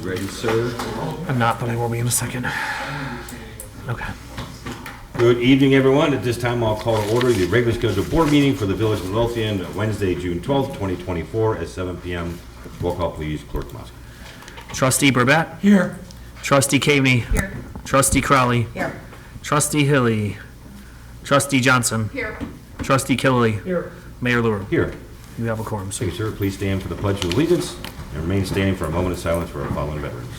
ready, sir? I'm not, but I will be in a second. Okay. Good evening, everyone. At this time, I'll call to order the regular scheduled board meeting for the Village of Midlothian, Wednesday, June 12th, 2024 at 7 p.m. Roll call, please. Clerk Moskowitz. Trustee Burbett? Here. Trustee Caveney? Here. Trustee Crowley? Here. Trustee Hilly? Trustee Johnson? Here. Trustee Killelea? Here. Mayor LaRue? Here. You have a quorum, sir. Thank you, sir. Please stand for the Pledge of Allegiance and remain standing for a moment of silence for our fallen veterans.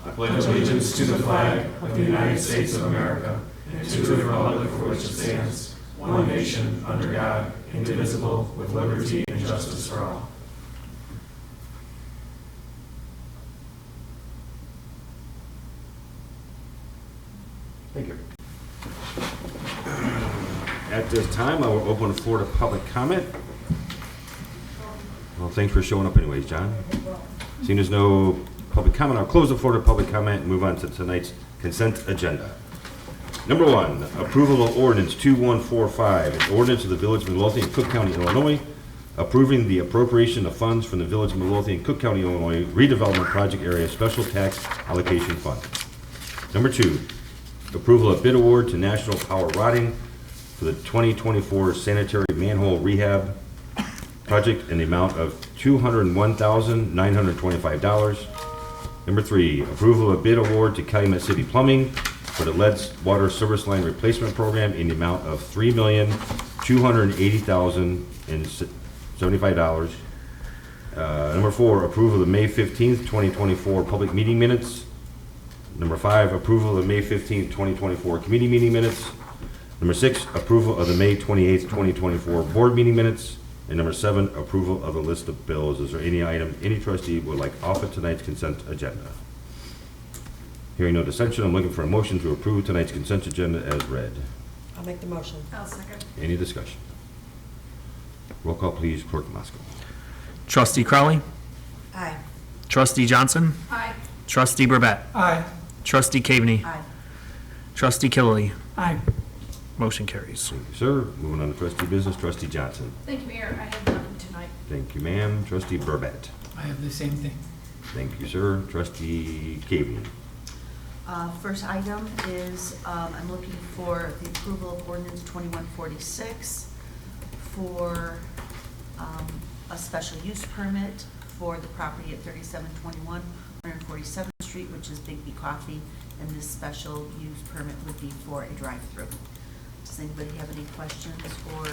I pledge allegiance to the flag of the United States of America and to the republic for which it stands, one nation, under God, indivisible, with liberty and justice for all. Thank you. At this time, I will open the floor to public comment. Well, thanks for showing up anyways, John. Seeing there's no public comment, I'll close the floor to public comment and move on to tonight's consent agenda. Number one, approval of ordinance 2145, an ordinance of the Village of Midlothian, Cook County, Illinois, approving the appropriation of funds from the Village of Midlothian, Cook County, Illinois redevelopment project area special tax allocation fund. Number two, approval of bid award to National Power Rotting for the 2024 sanitary manhole rehab project in the amount of $201,925. Number three, approval of bid award to Calumet City Plumbing for the lead water service line replacement program in the amount of $3,280,075. Number four, approval of the May 15th, 2024 public meeting minutes. Number five, approval of May 15th, 2024 committee meeting minutes. Number six, approval of the May 28th, 2024 board meeting minutes. And number seven, approval of the list of bills. Is there any item any trustee would like off of tonight's consent agenda? Hearing no dissension, I'm looking for a motion to approve tonight's consent agenda as read. I'll make the motion. I'll second. Any discussion? Roll call, please. Clerk Moskowitz. Trustee Crowley? Aye. Trustee Johnson? Aye. Trustee Burbett? Aye. Trustee Caveney? Aye. Trustee Killelea? Aye. Motion carries. Thank you, sir. Moving on to trustee business. Trustee Johnson. Thank you, Mayor. I have nothing tonight. Thank you, ma'am. Trustee Burbett. I have the same thing. Thank you, sir. Trustee Caveney. First item is, I'm looking for the approval of ordinance 2146 for a special use permit for the property at 3721 147th Street, which is Big B Coffee, and this special use permit would be for a drive-through. Does anybody have any questions or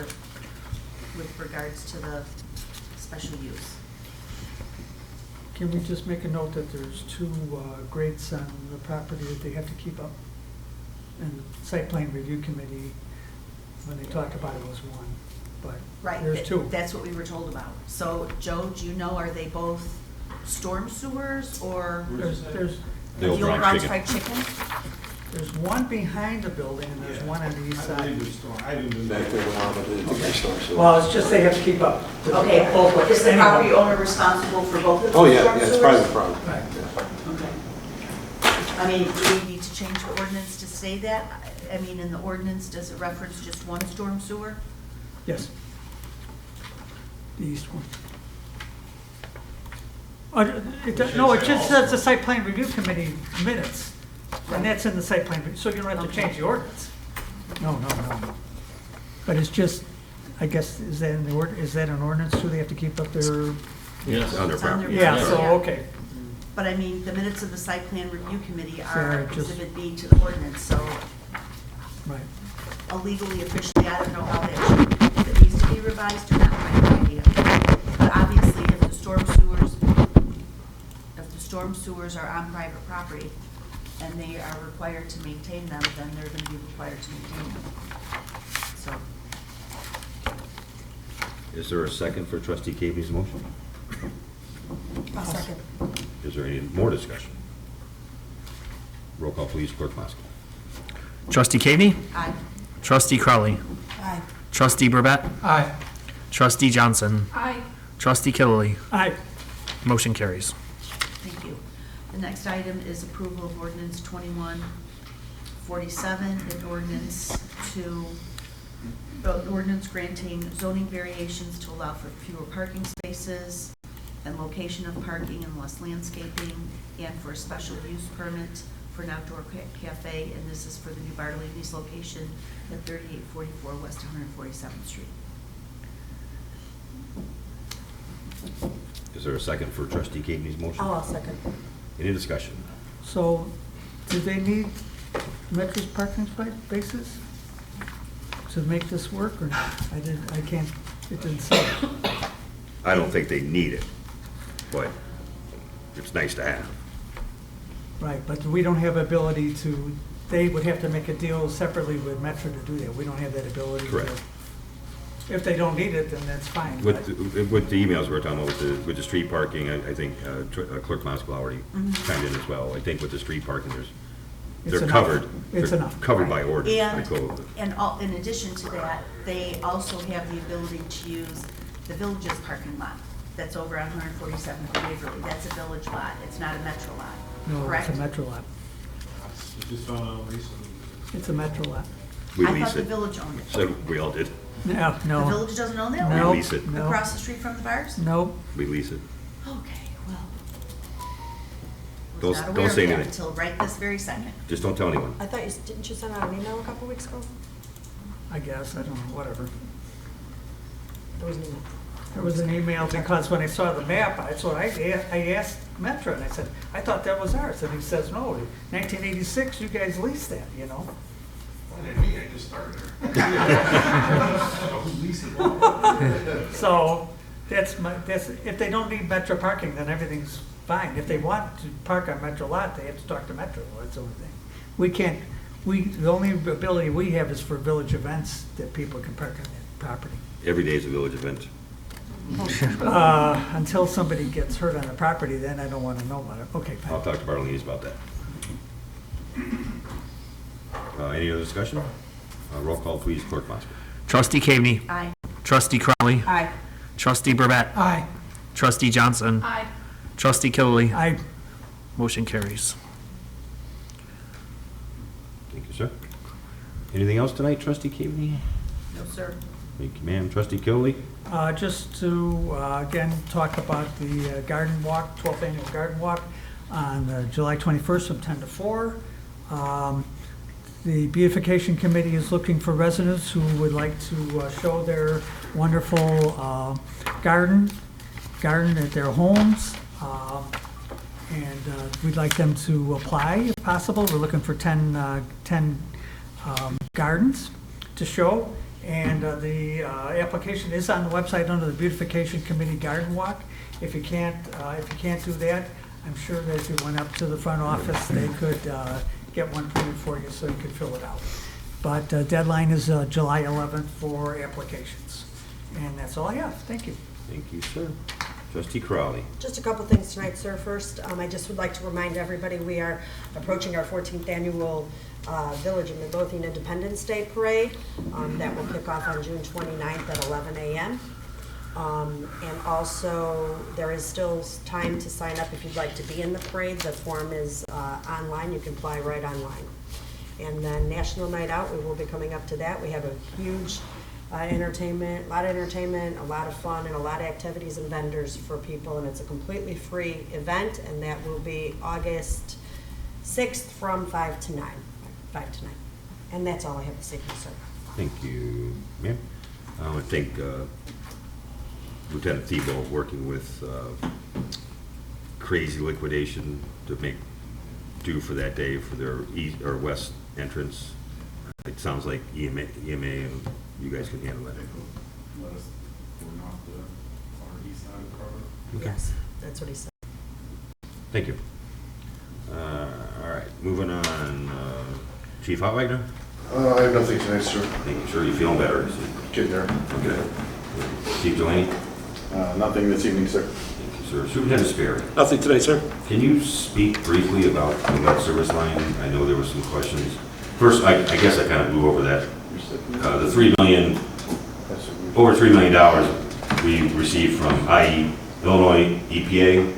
with regards to the special use? Can we just make a note that there's two grades on the property that they have to keep up? And the site plan review committee, when they talked about it, was one, but Right, there's two. that's what we were told about. So, Joe, do you know, are they both storm sewers or There's The old the old Brown Brown Chicken. Fried Chicken? there's one behind the building and there's one on the east side. Well, it's just they have to keep up. Okay, Both ways. is the Anyhow. property owner responsible for both of Oh, those yeah, storm yeah, it's sewers? private property. Right. Okay. I mean, do we need to change the ordinance to say that? I mean, in the ordinance, does it reference just one storm sewer? Yes. The east one. No, it just says the site plan review committee minutes, and that's in the site plan, so you don't have to change the ordinance. No. But it's just, I guess, is that in the is that an ordinance too? They have to keep up their, Yes. On their It's on property. their yeah, so, Yeah. okay. But I mean, the minutes of the site plan review committee are Sorry, just- exhibit B to the ordinance, so Right. legally, officially, I don't know how that should, if it needs to be revised or not, I have no idea. But obviously, if the storm sewers are on private property and they are required to maintain them, then they're gonna be required to maintain them. So, Is there a second for trustee Caveney's motion? I'll second. Is there any more discussion? Roll call, please. Clerk Moskowitz. Trustee Caveney? Aye. Trustee Crowley? Aye. Trustee Burbett? Aye. Trustee Johnson? Aye. Trustee Killelea? Aye. Motion carries. Thank you. The next item is approval of ordinance 2147, an ordinance granting zoning variations to allow for fewer parking spaces and location of parking unless landscaping, and for a special use permit for an outdoor cafe, and this is for the new Bartolini's location at 3844 West 147th Street. Is there a second for trustee Cagney's motion? I'll second. Any discussion? So, do they need Metro's parking spaces to make this work or not? I can't, it didn't say. I don't think they need it, but it's nice to have. Right, but we don't have ability to, they would have to make a deal separately with Metro to do that. We don't have that ability. to- Correct. If they don't need it, then that's fine. With the emails we were talking about with the street parking, I think Clerk Moskowitz already chimed in as well. I think with the street parking, It's they're enough. covered. It's They're enough. Covered by ordinance, by And, code. in addition to that, they also have the ability to use the village's parking lot that's over on 147th Waverly. That's a village lot, it's not a Metro lot, No, correct? it's a Metro lot. You just found out recently. It's a Metro lot. We I lease thought the it. village owned it. So we all did. No, The no, village doesn't own that no, one? lease it. no, Across the street from the bars? no. We lease it. Okay, well. Don't- Was not don't aware of say that anything. until right this very second. Just don't tell anyone. I thought didn't you send out an email a couple weeks ago? I guess, I don't know, whatever. There was an email. There was an email because when I saw the map, that's what I asked Metro, and I said, I thought that was ours. And he says, no, 1986, you guys leased that, you know? I just started there. So if they don't need Metro parking, then everything's fine. If they want to park on Metro lot, they have to talk to Metro, that's the only thing. We can't, the only ability we have is for village events that people can park on that property. Every day is a village event. Until somebody gets hurt on the property, then I don't want to know about it. Okay, I'll fine. talk to Bartolini's about that. Any other discussion? Roll call, please, Clerk Moskowitz. Trustee Cagney. Aye. Trustee Crowley. Aye. Trustee Burbett. Aye. Trustee Johnson. Aye. Trustee Killily. I, Motion carries. Thank you, sir. Anything else tonight, trustee Cagney? No, sir. Thank you, ma'am. Trustee Killily? just to, again, talk about the garden walk, 12th annual garden walk on July 21st from 10 to 4. The beautification committee is looking for residents who would like to show their wonderful garden at their homes. And we'd like them to apply if possible. We're looking for 10 gardens to show. And the application is on the website under the Beautification Committee Garden Walk. If you can't do that, I'm sure that if you went up to the front office, they could get one printed for you so you could fill it out. But deadline is July 11th for applications. And that's all I have. Thank you. Thank you, sir. Trustee Crowley? Just a couple things tonight, sir. First, I just would like to remind everybody we are approaching our 14th annual Village of Midlothian Independence Day Parade. That will kick off on June 29th at 11 a.m. And also, there is still time to sign up if you'd like to be in the parade. The form is online. You can apply right online. And then National Night Out, we will be coming up to that. We have a huge entertainment, a lot of fun, and a lot of activities and vendors for people, and it's a completely free event, and that will be August 6th from 5 to 9. And that's all I have to say, sir. Thank you, ma'am. I think Lieutenant Thibault working with Crazy Liquidation to make do for that day for their east or west entrance. It sounds like EMA and you guys can handle that. Let us, we're not the far east side of the property. Okay. Yes, that's what he said. Thank you. All right, moving on. Chief Hotwagner? I have nothing tonight, sir. Making sure you're feeling better. Getting there. Okay. Chief Delaney? Nothing this evening, sir. Thank you, sir. Superintendent Sperry? Nothing today, sir. Can you speak briefly about the lead service line? I know there were some questions. First, I guess I kind of blew over that. The $3 million, over $3 million we received from Illinois EPA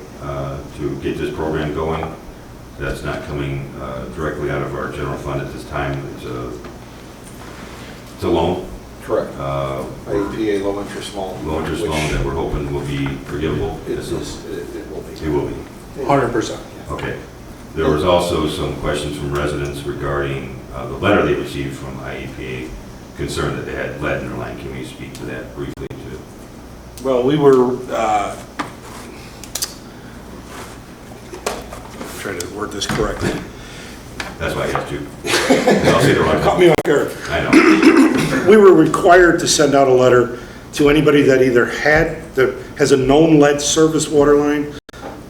to get this program going. That's not coming directly out of our general fund at this time. It's a loan Correct. IEPA, low interest loan. Low interest loan that we're hoping will be forgivable. It will be. It will be. 100%. Okay. There was also some questions from residents regarding the letter they received from IEPA, concerned that they had lead in their line. Can you speak to that briefly too? Well, we were, try to word this correctly. That's why I asked you. I'll say the wrong Caught me off guard. I know. We were required to send out a letter to anybody that either has a known lead service water line,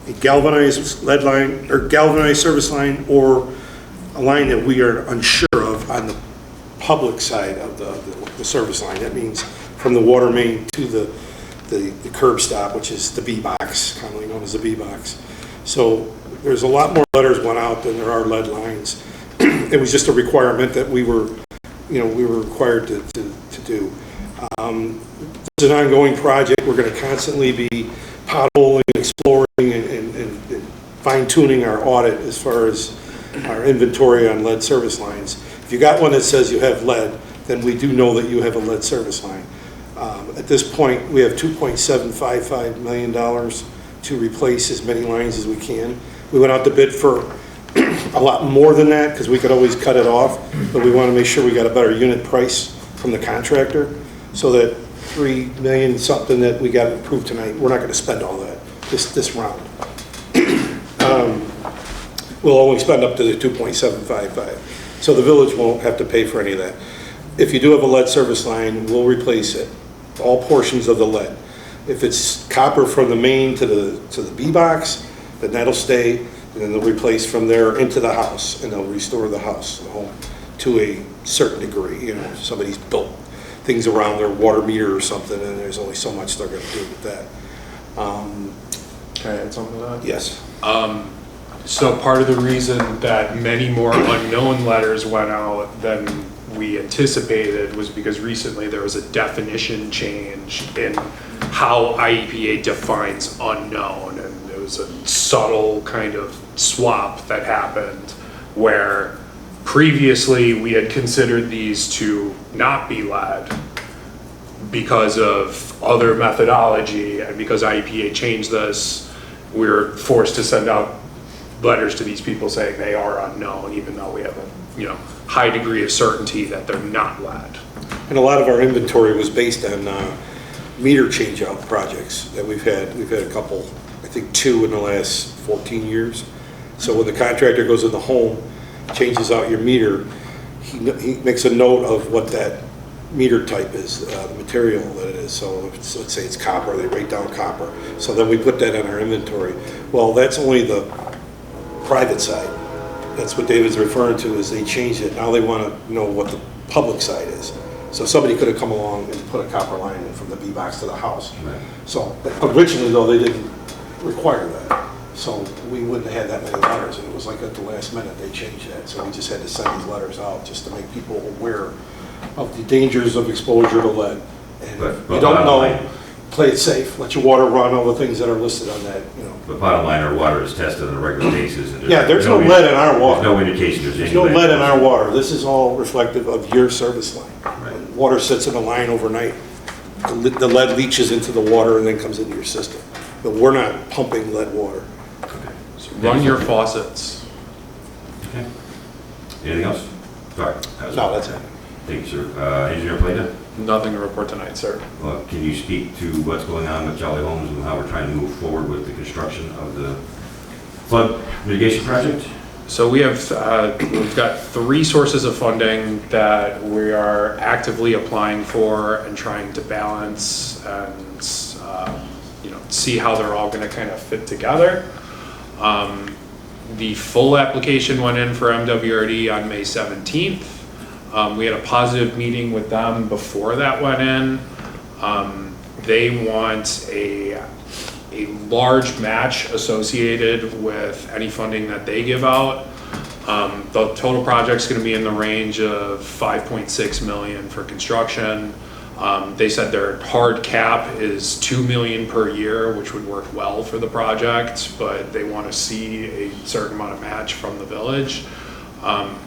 a galvanized lead line, or galvanized service line, or a line that we are unsure of on the public side of the service line. That means from the water main to the curb stop, which is the B-box, commonly known as the B-box. So there's a lot more letters went out than there are lead lines. It was just a requirement that we were required to do. It's an ongoing project. We're going to constantly be potholing, exploring, and fine-tuning our audit as far as our inventory on lead service lines. If you got one that says you have lead, then we do know that you have a lead service line. At this point, we have $2.755 million to replace as many lines as we can. We went out to bid for a lot more than that because we could always cut it off, but we want to make sure we got a better unit price from the contractor, so that $3 million something that we got approved tonight, we're not going to spend all that this round. We'll only spend up to the 2.755. So the village won't have to pay for any of that. If you do have a lead service line, we'll replace it, all portions of the lead. If it's copper from the main to the B-box, then that'll stay, and then they'll replace from there into the house, and they'll restore the house, the home, to a certain degree. You know, if somebody's built things around their water meter or something, and there's only so much they're going to do with that. Can I add something to that? Yes. So part of the reason that many more unknown letters went out than we anticipated was because recently there was a definition change in how IEPA defines unknown, and it was a subtle kind of swap that happened where previously we had considered these to not be lead because of other methodology, and because IEPA changed this, we were forced to send out letters to these people saying they are unknown, even though we have a high degree of certainty that they're not lead. And a lot of our inventory was based on meter change-out projects that we've had. We've had a couple, I think 2 in the last 14 years. So when the contractor goes in the home, changes out your meter, he makes a note of what that meter type is, the material that it is. So if it's, let's say it's copper, they write down copper. So then we put that in our inventory. Well, that's only the private side. That's what David's referring to, is they changed it. Now they want to know what the public side is. So somebody could have come along and put a copper line in from the B-box to the house. Right. So originally, though, they didn't require that. So we wouldn't have had that many letters, and it was like at the last minute they changed that. So we just had to send these letters out just to make people aware of the dangers of exposure to lead. And But if you don't know, line, play it safe. Let your water run, all the things that are listed on that, you know. but bottom line, our water is tested on a regular basis. And Yeah, there's no lead in our water. There's no indication There's any no lead in our water. This is all reflective of your service line. Right. When water sits in the line overnight, the lead leaches into the water and then comes into your system. But we're not pumping lead water. So run your faucets. Okay. Anything else? Sorry. No, that's it. Thank you, sir. Engineer Plato? Nothing to report tonight, sir. Well, can you speak to what's going on with Jolly Homes and how we're trying to move forward with the construction of the flood mitigation project? So we have, we've got 3 sources of funding that we are actively applying for and trying to balance and, see how they're all gonna kind of fit together. The full application went in for MWRD on May 17th. We had a positive meeting with them before that went in. They want a large match associated with any funding that they give out. The total project's gonna be in the range of 5.6 million for construction. They said their hard cap is 2 million per year, which would work well for the project, but they want to see a certain amount of match from the village.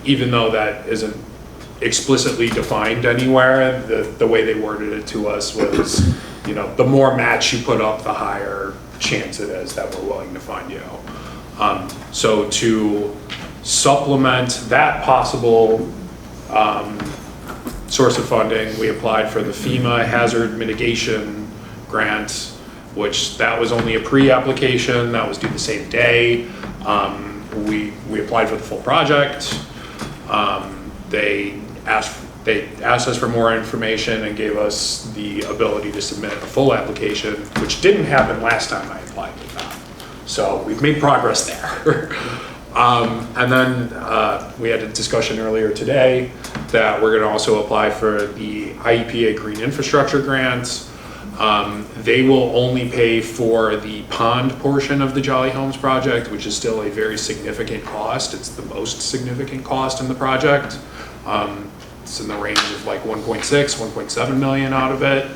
Even though that isn't explicitly defined anywhere. The way they worded it to us was, the more match you put up, the higher chance it is that we're willing to fund you. So to supplement that possible source of funding, we applied for the FEMA hazard mitigation grant, which that was only a pre-application, that was due the same day. We applied for the full project. They asked us for more information and gave us the ability to submit a full application, which didn't happen last time I applied with them. So we've made progress there. And then we had a discussion earlier today that we're gonna also apply for the IEPA Green Infrastructure Grants. They will only pay for the pond portion of the Jolly Homes project, which is still a very significant cost. It's the most significant cost in the project. It's in the range of like 1.6, 1.7 million out of it.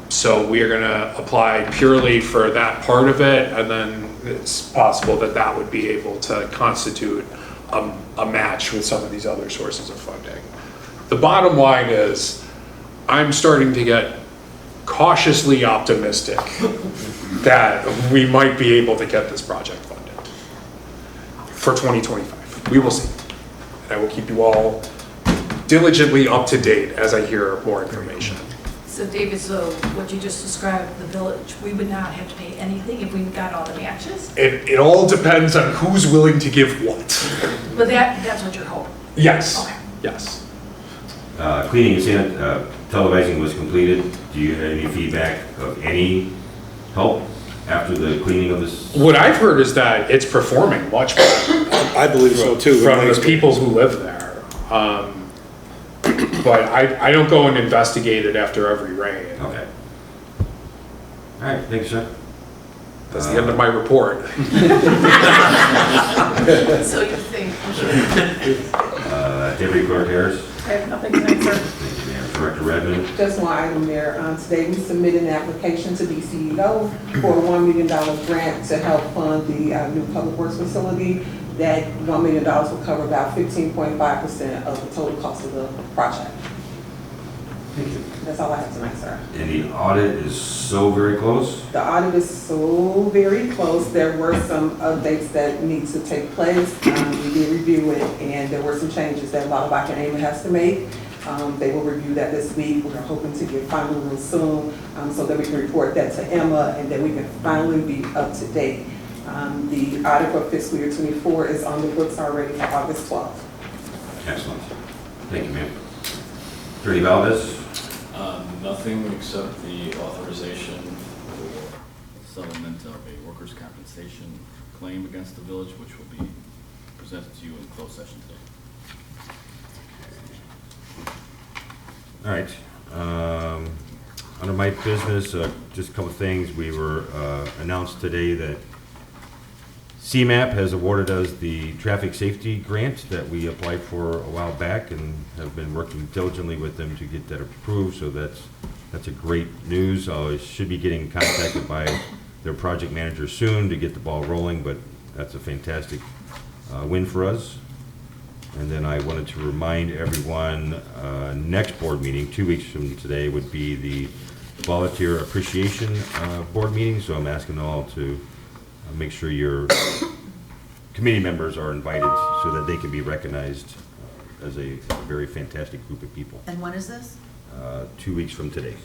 So we are gonna apply purely for that part of it, and then it's possible that that would be able to constitute a match with some of these other sources of funding. The bottom line is, I'm starting to get cautiously optimistic that we might be able to get this project funded for 2025. We will see. And I will keep you all diligently up to date as I hear more information. So David, so what you just described, the village, we would not have to pay anything if we got all the matches? It all depends on who's willing to give what. But that's what you're hoping? Yes, Okay. yes. Cleaning and televising was completed. Do you have any feedback of any help after the cleaning of this? What I've heard is that it's performing much better I believe so too. from the people who live there. But I don't go and investigate it after every rain. Okay. All right, thank you, sir. That's the end of my report. So you think? Deputy Clerk Harris. I have nothing tonight, sir. Thank you, Mayor. Director Redmond. Just one item there. Today we submitted an application to DCEO for a $1 million grant to help fund the new public works facility. That $1 million will cover about 15.5% of the total cost of the project. Thank you. That's all I have tonight, sir. And the audit is so very close. The audit is so very close. There were some updates that need to take place. We did review it, and there were some changes that Lullaby and Amy has to make. They will review that this week. We're hoping to get final real soon, so that we can report that to Emma, and that we can finally be up to date. The audit for fiscal year 24 is on the books already for August 12th. Excellent. Thank you, ma'am. Attorney Valdez. Nothing except the authorization for settlement of a workers' compensation claim against the village, which will be presented to you in closed session today. All right. Under my business, just a couple of things. We were announced today that CMAP has awarded us the traffic safety grant that we applied for a while back and have been working diligently with them to get that approved. So that's a great news. I should be getting contacted by their project manager soon to get the ball rolling, but that's a fantastic win for us. And then I wanted to remind everyone, next board meeting, 2 weeks from today, would be the volunteer appreciation board meeting. So I'm asking all to make sure your committee members are invited so that they can be recognized as a very fantastic group of people. And when is this? 2 weeks from today.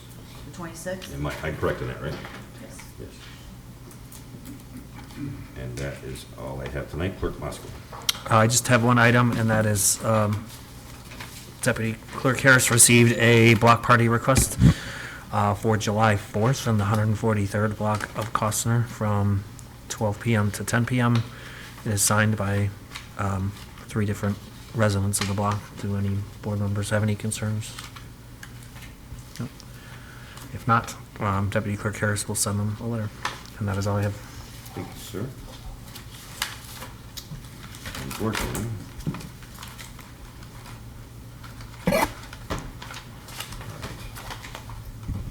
The 26th? I'm correct in that, right? Yes. Yes. And that is all I have tonight. Clerk Moscow. I just have one item, and that is Deputy Clerk Harris received a block party request for July 4th in the 143rd block of Costner from 12 p.m. to 10 p.m. It is signed by 3 different residents of the block. Do any board members have any concerns? No. If not, Deputy Clerk Harris will send them a letter. And that is all I have. Thank you, sir. Unfortunately.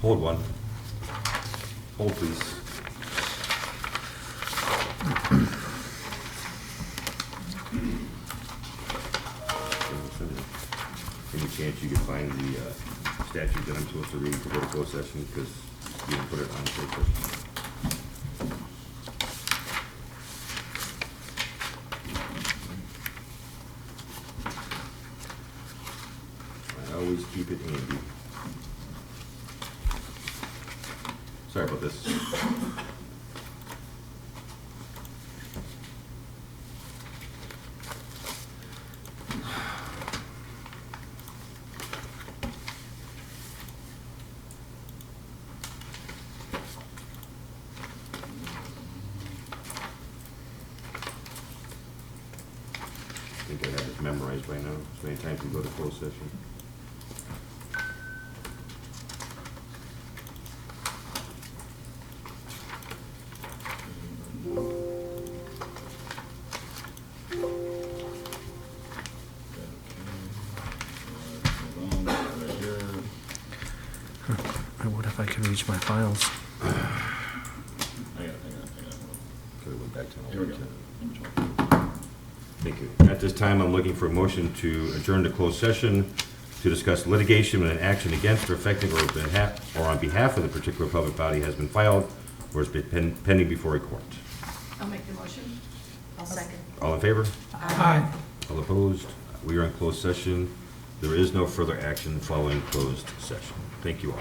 Hold one. Hold, please. find the statute that I'm supposed to read to go to closed session, because you didn't put it on the paper. I always keep it handy. Sorry about this. I think I have this memorized by now, so many times we go to closed session. I would if I could reach my files. I got it. Could have went back to. Here we go. Thank you. At this time, I'm looking for a motion to adjourn to closed session to discuss litigation when an action against or affecting or on behalf of the particular public body has been filed or has been pending before a court. I'll make the motion. I'll second. All in favor? Aye. All opposed? We are in closed session. There is no further action following closed session. Thank you all.